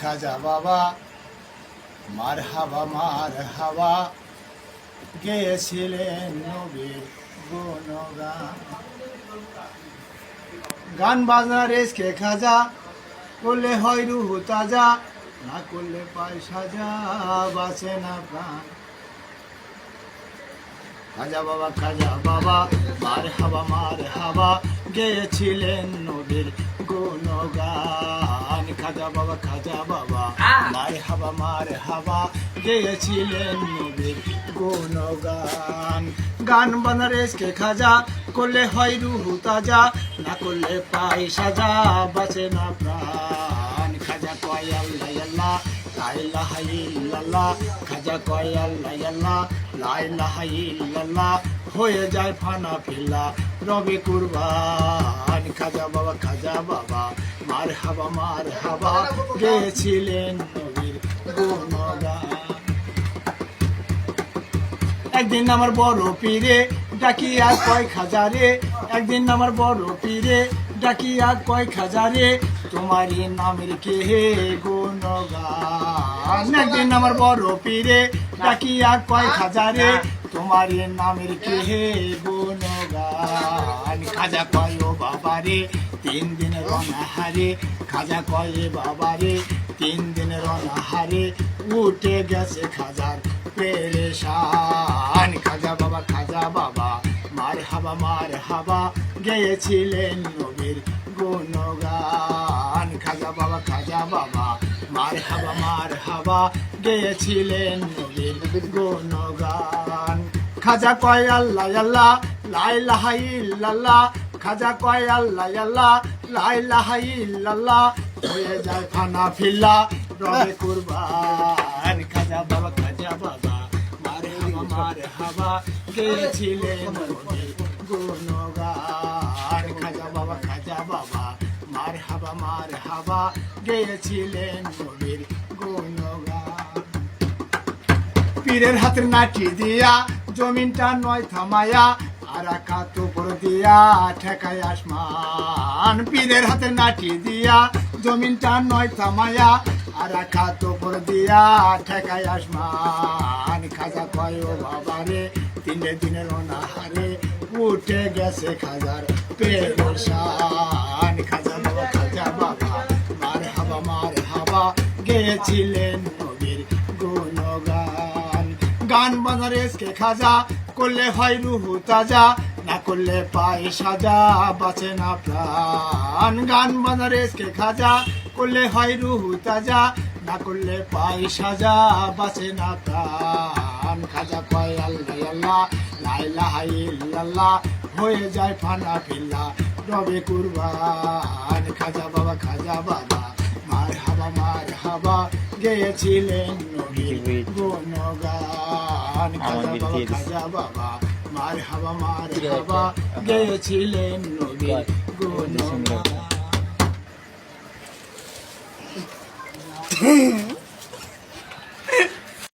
খাজা বাবা মারহাবা গেয়েছিলেন নবীর গুণগান। গান বাজনা রেসকে খাজা, করলে হয় রুহু তাজা, না করলে পায় সাজা, বাঁচে না প্রাণ। খাজা বাবা মারহাবা গেয়েছিলেন নবীর গুণগান। খাজা বাবা মারহাবা গেয়েছিলেন নবীর গুণগান। গান বানারেসকে খাজা, করলে হয় রুহু তাজা, না করলে পাই সাজা, বাঁচে না প্রাণ। খাজা কয় আল্লাহ আল্লাহ লা ইলাহা ইল্লাল্লাহ, খাজা কয় আল্লাহ আল্লাহ লা ইলাহা ইল্লাল্লাহ, হয়ে যায় ফানা ফিল্লা রবে কুরবান। খাজা বাবা মারহাবা গেয়েছিলেন নবীর গুণগান। একদিন আমার বড় পীরে ডাকিয়া কয় খাজারে, একদিন আমার বড় পীরে ডাকিয়া কয় খাজারে, তোমারই নামের কে হে গুণগান। একদিন আমার বড় পীরে ডাকিয়া কয় খাজারে, তোমারই নামের কে হে গুণগান। খাজা কয় ও বাবারে 3 দিন রনাহারে, খাজা কয় বাবারে 3 দিন রনাহারে, উঠে গেছে খাজার পেরেশান। খাজা বাবা মারহাবা গেয়েছিলেন নবীর গুণগান। খাজা বাবা মারহাবা গেয়েছিলেন নবীর গুণগান। খাজা কয় আল্লাহ আল্লাহ লা ইলাহা ইল্লাল্লাহ, খাজা কয় আল্লাহ আল্লাহ লা ইলাহা ইল্লাল্লাহ, হয়ে যায় ফানা ফিল্লা রবে কুরবান। খাজা বাবা মারহাবা গেয়েছিলেন নবীর গুণগান। খাজা বাবা মারহাবা গেয়েছিলেন নবীর গুণগান। পীরের হাতের নাটি দিয়া জমিনটা নয় থামায়া, আর আকাত উপর দিয়া ঠেকায় আসমান। পীরের হাতের নাটি দিয়া জমিনটা নয় থামায়া, আর আকাত উপর দিয়া ঠেকায় আসমান। খাজা কয় ও বাবারে 3 দিনের অনাহারে, উঠে গেছে খাজার পেরেশান। খাজা বাবা মারহাবা গেয়েছিলেন নবীর গুণগান। গান বাজারেসকে খাজা, করলে হয় রুহু তাজা, না করলে পায় সাজা, বাঁচে না প্রাণ। গান বাজারেসকে খাজা, করলে হয় রুহু তাজা, না করলে পাই সাজা, বাঁচে না প্রাণ। খাজা কয় আল্লাহ আল্লাহ লা ইলাহা ইল্লাল্লাহ, হয়ে যায় ফানা ফিল্লা রবে কুরবান। খাজা বাবা মারহাবা গেয়েছিলেন নবীর গুণগান। খাজা বাবা মারহাবা গেয়েছিলেন নবীর গুণগান।